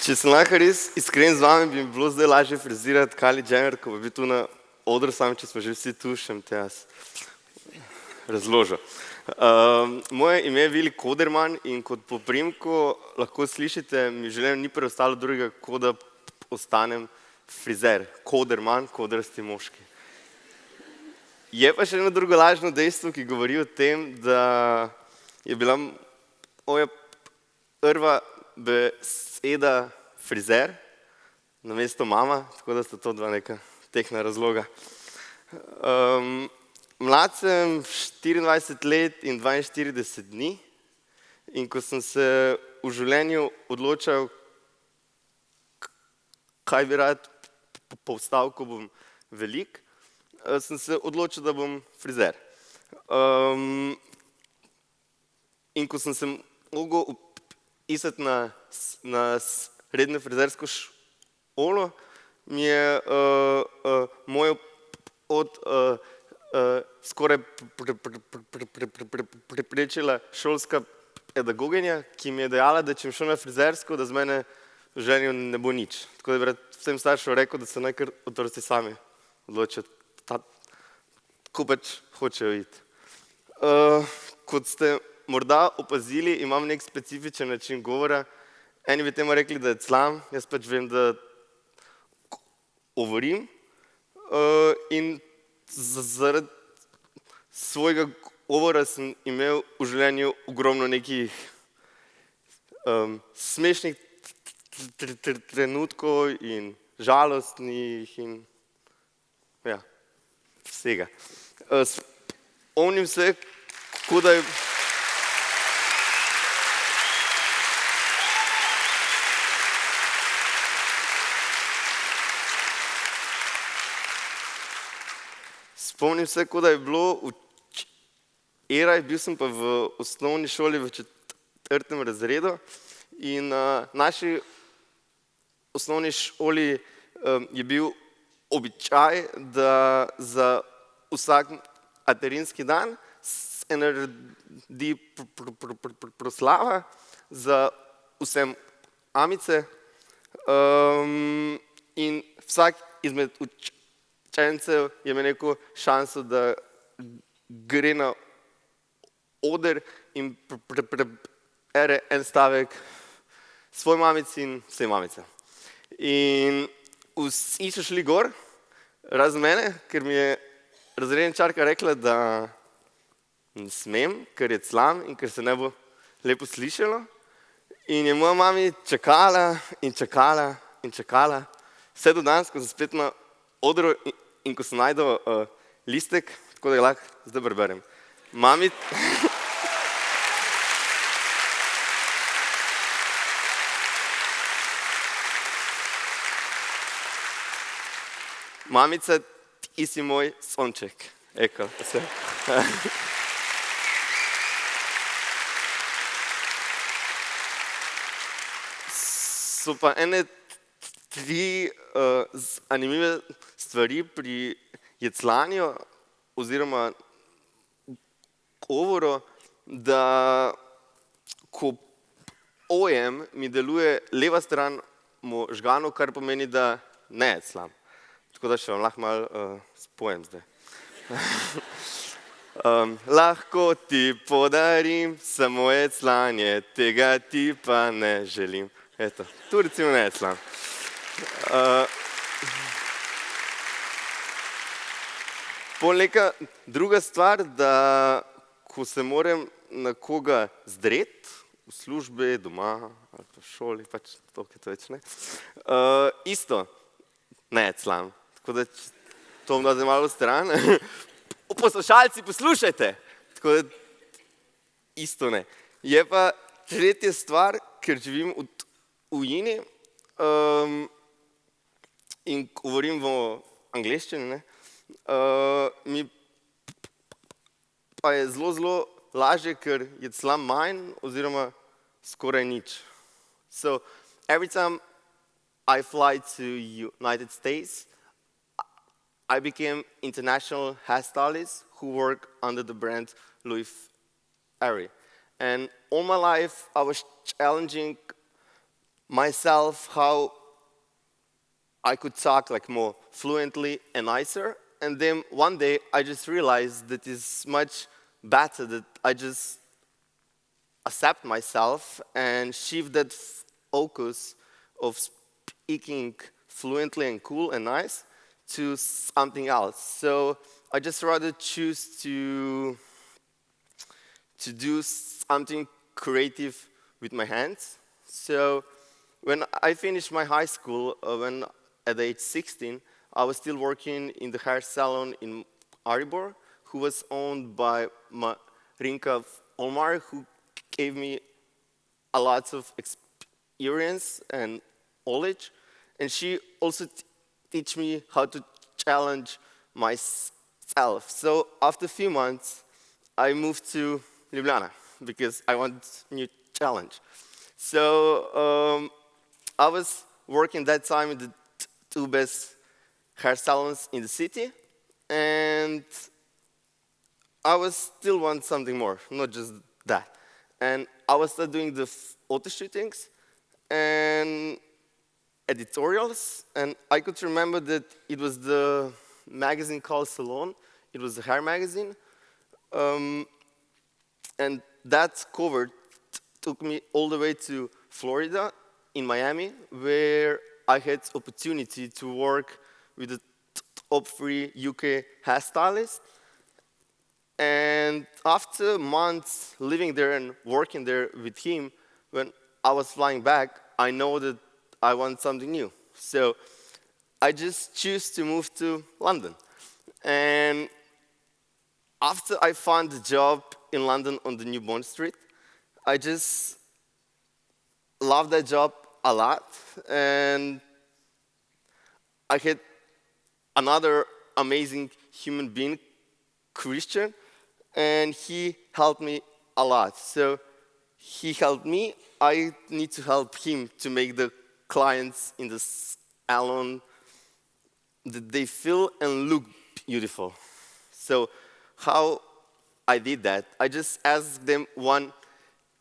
Če sem lahko res iskren z vami, bi mi bilo zdaj lažje frizirati Kylie Jenner, ko bi bil tu na odru sam, če smo že vsi tu, še te jaz razložil. Moje ime je Vili Koderman in kot po priimku lahko slišite, mi življenju ni preostalo drugega, kot da ostanem frizer. Koderman, kodrasti moški. Je pa še eno drugo lažno dejstvo, ki govori o tem, da je bila moja prva beseda frizer, namesto mama, tako da sta to dva neka tehna razloga. Mlad sem 24 let in 42 dni in ko sem se v življenju odločal, kaj bi rad postal, ko bom velik, sem se odločil, da bom frizer. In ko sem se mogel upisati na srednjo frizersko šolo, mi je moj pot skoraj preprečila šolska pedagoginja, ki mi je dejala, da če bom šel na frizersko, da z mene v življenju ne bo nič. Tako da bi rad vsem staršem rekel, da se naj kar otroci sami odločijo, ko pač hočejo iti. Kot ste morda opazili, imam nek specifičen način govora. Eni bi temu rekli, da je clam, jaz pač vem, da govorim in zaradi svojega govora sem imel v življenju ogromno nekih smešnih trenutkov in žalostnih in ja, vsega. Spomnim se, kako da je Spomnim se, kot da je bilo včeraj, bil sem pa v osnovni šoli v 4. razredu in na naši osnovni šoli je bil običaj, da za vsak materinski dan se naredi proslava za vse mamice in vsak izmed učencev je imel neko šanso, da gre na oder in prebere en stavek svoji mamici in vse mamice. In vsi so šli gor, razen mene, ker mi je razredničarka rekla, da ne smem, ker je clam in ker se ne bo lepo slišalo. In je moja mami čakala in čakala in čakala, vse do danes, ko sem spet na odru in ko sem najdel listek, tako da ga lahko zdaj preberem. Mamica, ti si moj sonček. Eko, vse. So pa ene tri zanimive stvari pri jeclanju oziroma govoru, da ko pojem, mi deluje leva stran možganov, kar pomeni, da ne jeclam. Tako da še vam lahko malo spojem zdaj. Lahko ti podarim samo jeclanje, tega ti pa ne želim. Eto, tu recimo ne jeclam. Pol neka druga stvar, da ko se moram na koga zdret, v službi, doma ali pa v šoli, pač to, kaj to več ne, isto ne jeclam. Tako da to bom dal zdaj malo v stran. Poslušalci, poslušajte! Tako da isto ne. Je pa tretja stvar, ker živim v tujini in govorim v angleščini, mi pa je zelo lažje, ker jeclam manj oziroma skoraj nič. So, every time I fly to United States, I became international hairstylist who work under the brand Loui Ferry. And all my life I was challenging myself how I could talk like more fluently and nicer. And then one day I just realized that it's much better that I just accept myself and shift that focus of speaking fluently and cool and nice to something else. So I just rather choose to do something creative with my hands. So when I finished my high school, when at age 16, I was still working in the hair salon in Maribor, who was owned by Rinka Olmar, who gave me a lot of experience and knowledge. And she also teach me how to challenge myself. So after a few months, I moved to Ljubljana because I want a new challenge. So I was working that time in the two best hair salons in the city, and I was still want something more, not just that. And I was still doing the photo shootings and editorials, and I could remember that it was the magazine called Salon. It was a hair magazine, and that cover took me all the way to Florida, in Miami, where I had opportunity to work with the top 3 UK hairstylists. And after months living there and working there with him, when I was flying back, I know that I want something new. So I just choose to move to London. And after I found a job in London on the New Bond Street, I just loved that job a lot. And I had another amazing human being, Christian, and he helped me a lot. So he helped me, I need to help him to make the clients in the salon that they feel and look beautiful. So how I did that, I just asked them one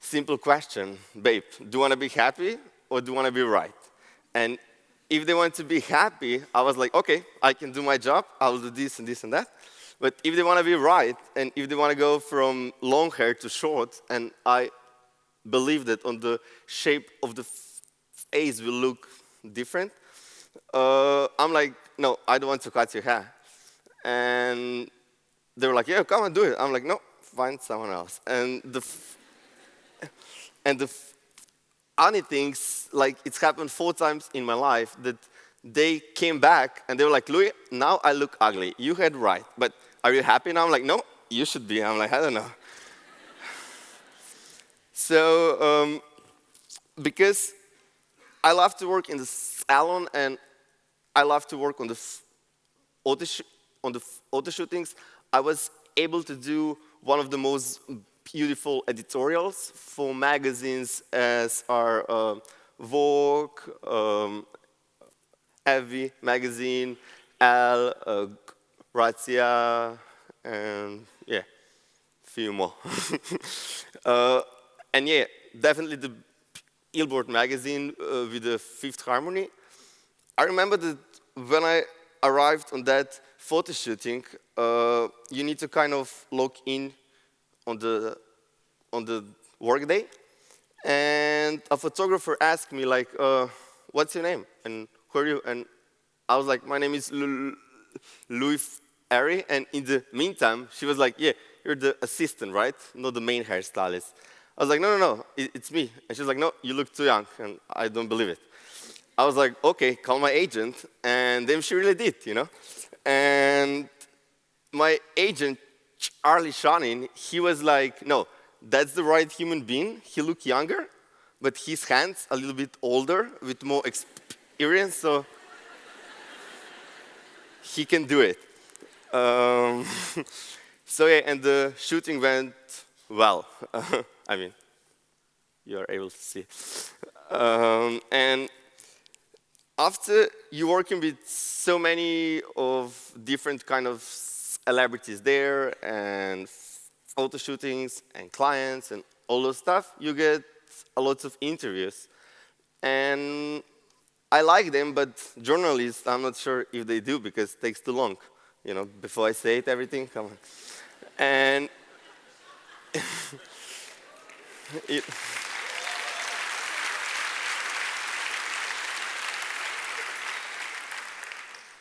simple question: babe, do you want to be happy or do you want to be right? And if they want to be happy, I was like, okay, I can do my job, I'll do this and this and that. But if they want to be right, and if they want to go from long hair to short, and I believe that on the shape of the face will look different, I'm like, no, I don't want to cut your hair. And they were like, yeah, come and do it. I'm like, no, find someone else. And the funny things, like it's happened 4 times in my life that they came back and they were like, Loui, now I look ugly. You had right, but are you happy now? I'm like, no, you should be. I'm like, I don't know. So, because I love to work in the salon and I love to work on the photo shootings, I was able to do one of the most beautiful editorials for magazines as are Vogue, Heavy magazine, Elle, Grazia, and yeah, a few more. And yeah, definitely the Billboard magazine with the Fifth Harmony. I remember that when I arrived on that photo shooting, you need to kind of log in on the work day, and a photographer asked me like, "What's your name and who are you?" And I was like, "My name is Loui Ferry." And in the meantime, she was like, "Yeah, you're the assistant, right? Not the main hairstylist." I was like, "No, it's me." And she was like, "No, you look too young," and I don't believe it. I was like, "Okay, call my agent," and then she really did, you know. And my agent, Charlie Shonin, he was like, "No, that's the right human being. He looked younger, but his hands a little bit older with more experience, so he can do it." So yeah, and the shooting went well. I mean, you are able to see. And after you working with so many of different kind of celebrities there and photo shootings and clients and all those stuff, you get a lot of interviews. And I like them, but journalists, I'm not sure if they do because it takes too long. Before I say it, everything, come on. And it,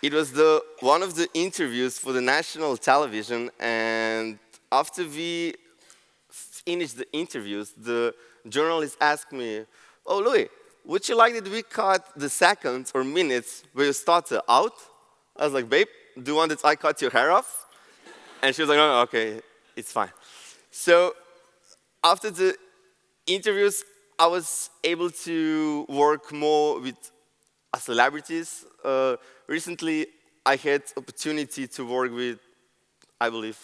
it was one of the interviews for the national television, and after we finished the interviews, the journalist asked me, "Oh, Loui, would you like that we cut the seconds or minutes where you started out?" I was like, "Babe, do you want that I cut your hair off?" And she was like, "No, okay, it's fine." So after the interviews, I was able to work more with celebrities. Recently, I had opportunity to work with, I believe,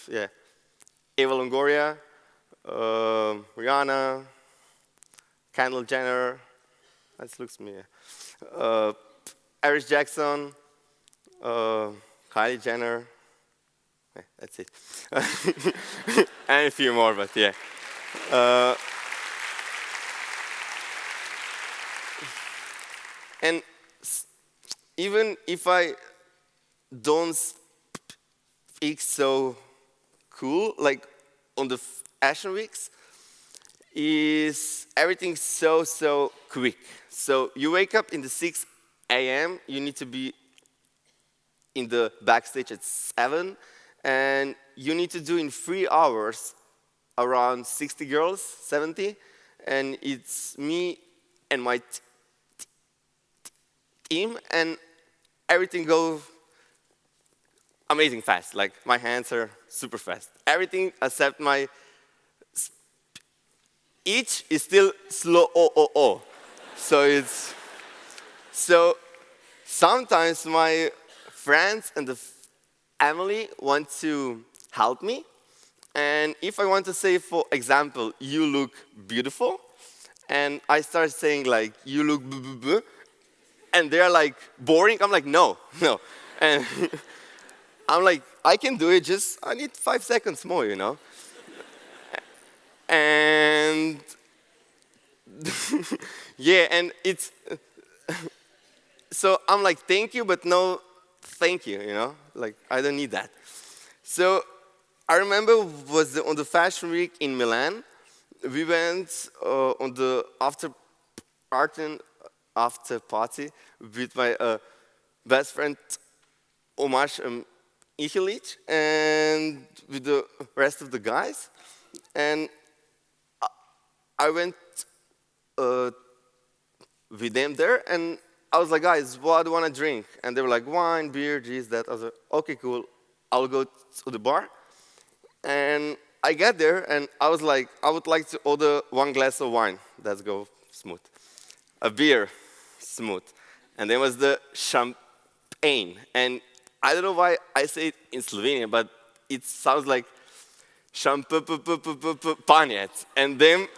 Eva Longoria, Rihanna, Kendall Jenner, that looks me, Eric Jackson, Kylie Jenner, that's it. And a few more, but yeah. And even if I don't speak so cool, like on the fashion weeks, is everything so quick. So you wake up in the 6 a.m., you need to be in the backstage at 7, and you need to do in 3 hours around 60 girls, 70, and it's me and my team, and everything goes amazing fast. Like, my hands are super fast. Everything except my speech is still slow. So sometimes my friends and the family want to help me, and if I want to say, for example, "You look beautiful," and I start saying like, "You look and they're like, "Boring," I'm like, no. And I'm like, I can do it, just I need 5 seconds more, And yeah, and it's so I'm like, thank you, but no thank you, like, I don't need that. So I remember on the fashion week in Milan. We went on the after party with my best friend Omash Ihilic and with the rest of the guys. And I went with them there, and I was like, "Guys, what do you want to drink?" And they were like, "Wine, beer, this, that." I was like, "Okay, cool. I'll go to the bar." And I get there, and I was like, "I would like to order 1 glass of wine." Let's go smooth. A beer, smooth. And then was the champagne. And I don't know why I say it in Slovenian, but it sounds like šampanjec. And then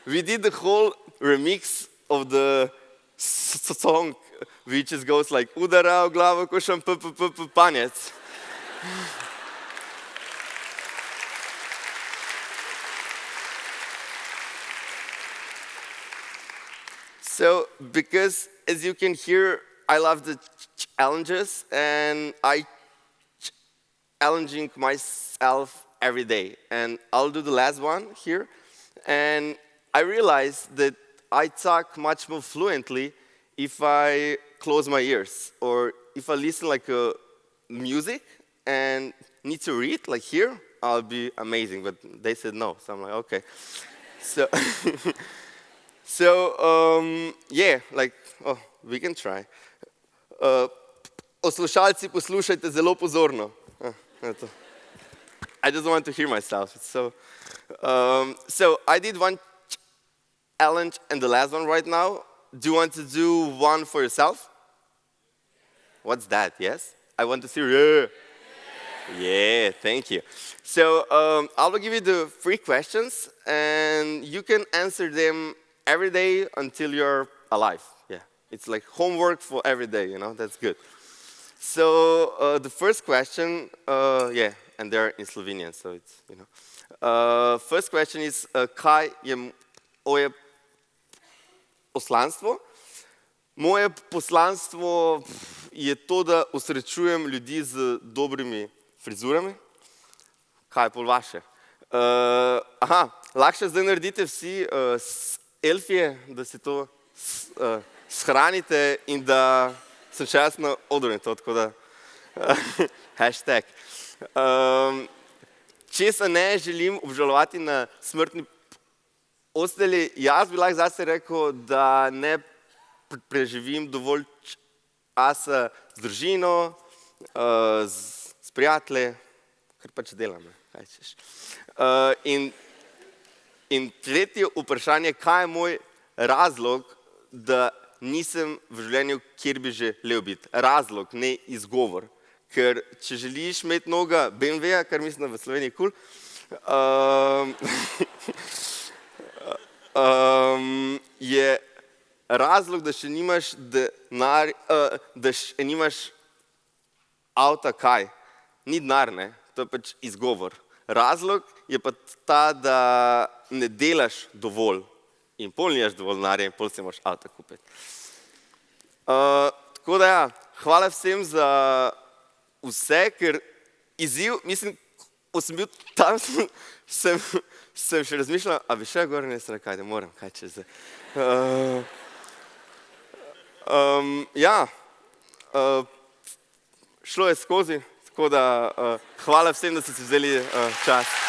we did the whole remix of the song, which just goes like, "Udara v glavo ko šampanjec." So, because as you can hear, I love the challenges, and I challenging myself every day. And I'll do the last one here. And I realized that I talk much more fluently if I close my ears, or if I listen like a music and need to read, like here, I'll be amazing. But they said no, so I'm like, okay. Yeah, like, we can try. Poslušalci, poslušajte zelo pozorno. I just want to hear myself. So I did one challenge and the last one right now. Do you want to do one for yourself? What's that? Yes? I want to see. Yeah, thank you. So I will give you the 3 questions, and you can answer them every day until you're alive. Yeah, it's like homework for every day, that's good. So the first question, and they're in Slovenian, so it's, first question is, kaj je moje poslanstvo? Moje poslanstvo je to, da osrečujem ljudi z dobrimi frizurami. Kaj je pol vaše? Lahko zdaj naredite vsi selfije, da si to shranite in da sem še jaz na odru in to, tako da hashtag. Česa ne želim obžalovati na smrtni postelji, jaz bi lahko zase rekel, da ne preživim dovolj časa z družino, s prijatelji, kar pač delam, kaj češ. In tretje vprašanje, kaj je moj razlog, da nisem v življenju, kjer bi želel biti. Razlog, ne izgovor. Ker če želiš imeti noga BMW-ja, kar mislim, da v Sloveniji kul, je razlog, da še nimaš denar, da še nimaš avta, kaj? Ni denar, ne? To je pač izgovor. Razlog je pa ta, da ne delaš dovolj in pol nimaš dovolj denarja in pol si moraš avta kupiti. Tako da ja, hvala vsem za vse, ker izziv, mislim, ko sem bil tam, sem še razmišljal, a bi še gor, ne sem rekaj, da moram, kaj če zdaj. Šlo je skozi, tako da hvala vsem, da ste si vzeli čas.